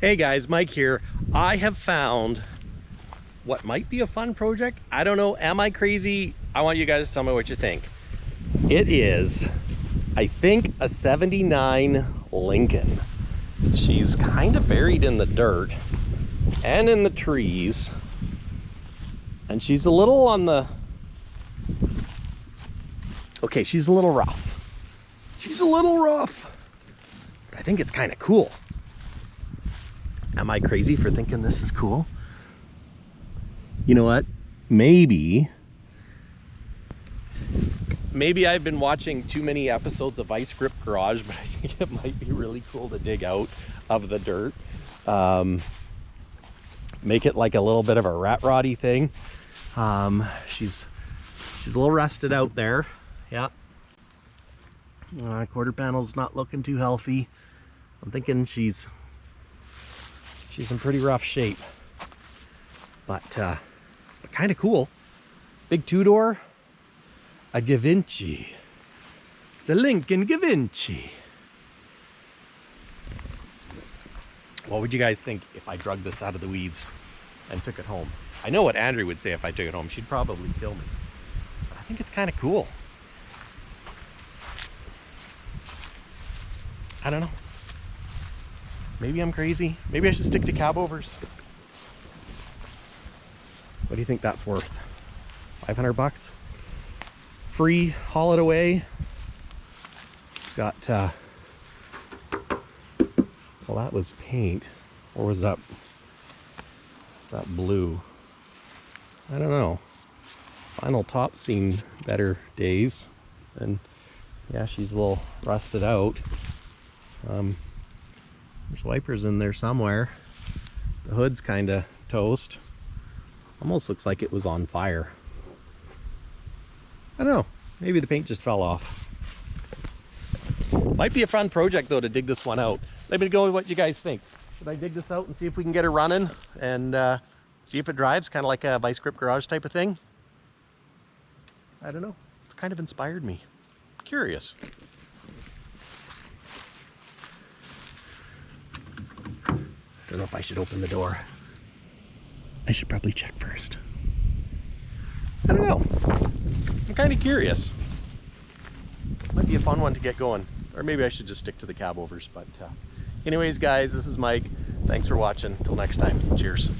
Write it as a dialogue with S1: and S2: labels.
S1: Hey guys, Mike here. I have found what might be a fun project. I don't know, am I crazy? I want you guys to tell me what you think. It is, I think, a 79 Lincoln. She's kind of buried in the dirt and in the trees. And she's a little on the... Okay, she's a little rough. She's a little rough. But I think it's kind of cool. Am I crazy for thinking this is cool? You know what? Maybe I've been watching too many episodes of Vice Grip Garage, but I think it might be really cool to dig out of the dirt. Make it like a little bit of a rat roddy thing. She's a little rusted out there. Yeah. Quarter panel's not looking too healthy. I'm thinking she's in pretty rough shape, but kind of cool. Big two-door, a Gavinci. It's a Lincoln Gavinci. What would you guys think if I drug this out of the weeds and took it home? I know what Andrew would say if I took it home. She'd probably kill me. But I think it's kind of cool. I don't know. Maybe I'm crazy. Maybe I should stick to cab overs. What do you think that's worth? 500 bucks? Free, haul it away. It's got, well, that was paint. Or was that blue? I don't know. Final top's seen better days. And yeah, she's a little rusted out. There's wipers in there somewhere. The hood's kind of toast. Almost looks like it was on fire. I don't know. Maybe the paint just fell off. Might be a fun project though to dig this one out. Let me know what you guys think. Should I dig this out and see if we can get her running and see if it drives? Kind of like a Vice Grip Garage type of thing. I don't know. It's kind of inspired me. Curious. I don't know if I should open the door. I should probably check first. I don't know. I'm kind of curious. Might be a fun one to get going. Or maybe I should just stick to the cab overs. But anyways, guys, this is Mike. Thanks for watching. Until next time. Cheers.